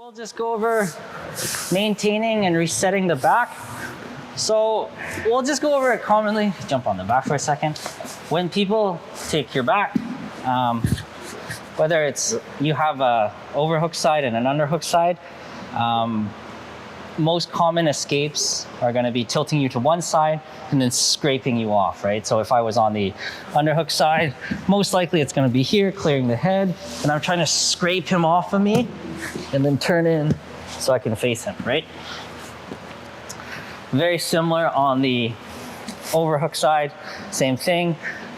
we'll just go over maintaining and resetting the back. So we'll just go over it commonly. Jump on the back for a second. When people take your back, whether it's you have a overhook side and an underhook side, most common escapes are going to be tilting you to one side and then scraping you off, right? So if I was on the underhook side, most likely it's going to be here, clearing the head, and I'm trying to scrape him off of me and then turn in so I can face him, right? Very similar on the overhook side, same thing.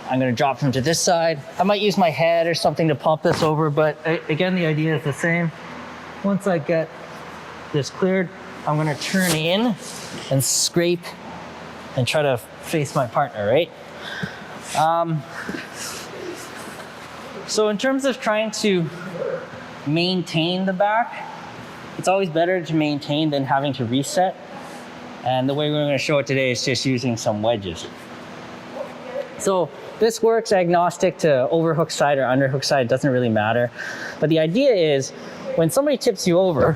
I'm going to drop him to this side. I might use my head or something to pump this over, but again, the idea is the same. Once I get this cleared, I'm going to turn in and scrape and try to face my partner, right? So in terms of trying to maintain the back, it's always better to maintain than having to reset. And the way we're going to show it today is just using some wedges. So this works agnostic to overhook side or underhook side, it doesn't really matter. But the idea is when somebody tips you over,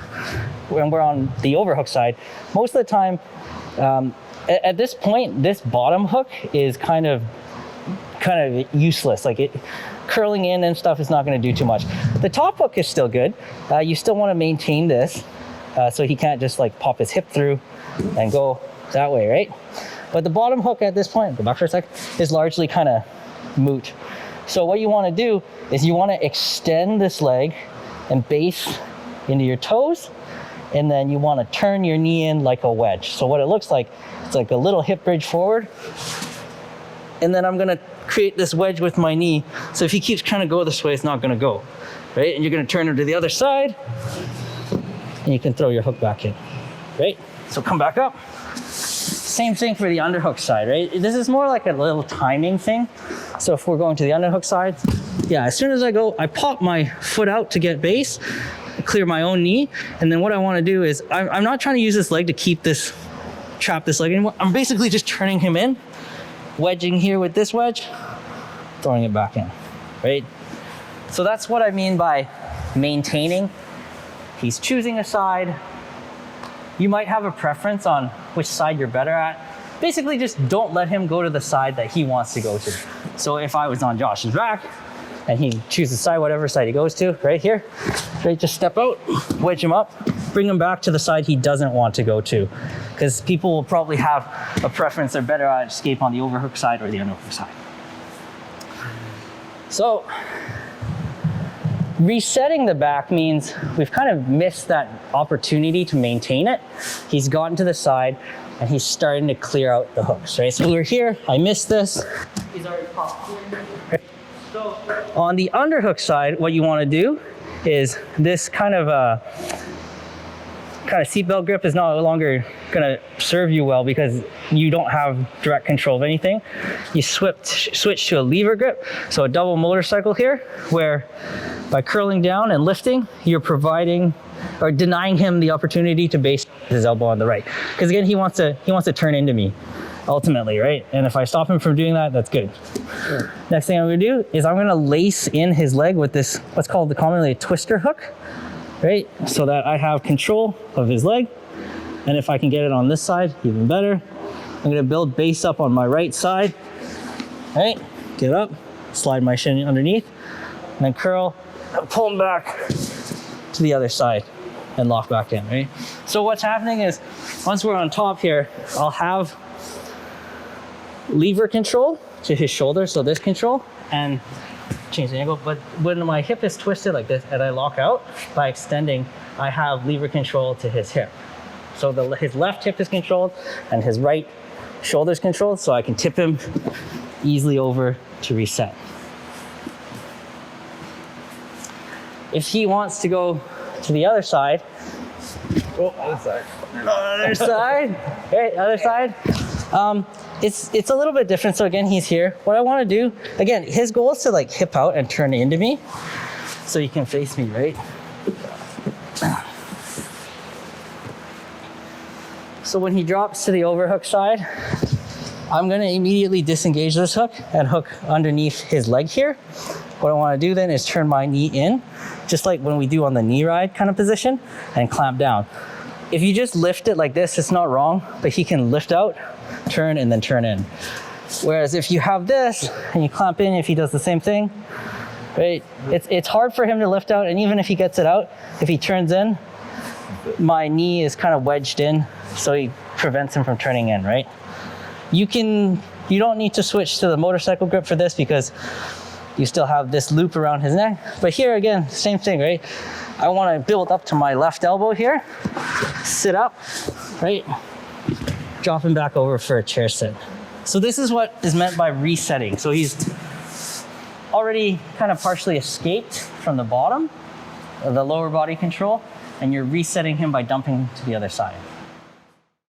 when we're on the overhook side, most of the time, at this point, this bottom hook is kind of useless. Like curling in and stuff is not going to do too much. The top hook is still good. You still want to maintain this, so he can't just like pop his hip through and go that way, right? But the bottom hook at this point, go back for a sec, is largely kind of moot. So what you want to do is you want to extend this leg and base into your toes, and then you want to turn your knee in like a wedge. So what it looks like, it's like a little hip bridge forward, and then I'm going to create this wedge with my knee. So if he keeps trying to go this way, it's not going to go, right? And you're going to turn him to the other side, and you can throw your hook back in, right? So come back up. Same thing for the underhook side, right? This is more like a little timing thing. So if we're going to the underhook side, yeah, as soon as I go, I pop my foot out to get base, clear my own knee, and then what I want to do is, I'm not trying to use this leg to trap this leg anymore. I'm basically just turning him in, wedging here with this wedge, throwing it back in, right? So that's what I mean by maintaining. He's choosing a side. You might have a preference on which side you're better at. Basically, just don't let him go to the side that he wants to go to. So if I was on Josh's back and he chooses side, whatever side he goes to, right here, right, just step out, wedge him up, bring him back to the side he doesn't want to go to. Because people will probably have a preference they're better at escape on the overhook side or the underhook side. So resetting the back means we've kind of missed that opportunity to maintain it. He's gotten to the side and he's starting to clear out the hooks, right? So we're here, I missed this. He's already popped here. So on the underhook side, what you want to do is this kind of seatbelt grip is no longer going to serve you well because you don't have direct control of anything. You switch to a lever grip, so a double motorcycle here, where by curling down and lifting, you're providing or denying him the opportunity to base his elbow on the right. Because again, he wants to turn into me ultimately, right? And if I stop him from doing that, that's good. Sure. Next thing I'm going to do is I'm going to lace in his leg with this, what's called commonly a twister hook, right? So that I have control of his leg. And if I can get it on this side, even better. I'm going to build base up on my right side, right? Get up, slide my shin underneath, and then curl, and pull him back to the other side and lock back in, right? So what's happening is once we're on top here, I'll have lever control to his shoulder, so this control, and change the angle. But when my hip is twisted like this and I lock out, by extending, I have lever control to his hip. So his left hip is controlled and his right shoulder is controlled, so I can tip him easily over to reset. If he wants to go to the other side, other side. Other side, okay, other side. It's a little bit different. So again, he's here. What I want to do, again, his goal is to like hip out and turn into me, so he can face me, right? So when he drops to the overhook side, I'm going to immediately disengage this hook and hook underneath his leg here. What I want to do then is turn my knee in, just like when we do on the knee ride kind of position, and clamp down. If you just lift it like this, it's not wrong, but he can lift out, turn, and then turn in. Whereas if you have this and you clamp in, if he does the same thing, right? It's hard for him to lift out, and even if he gets it out, if he turns in, my knee is kind of wedged in, so he prevents him from turning in, right? You don't need to switch to the motorcycle grip for this because you still have this loop around his neck. But here again, same thing, right? I want to build up to my left elbow here, sit up, right? Drop him back over for a chair sit. So this is what is meant by resetting. So he's already kind of partially escaped from the bottom, the lower body control, and you're resetting him by dumping to the other side.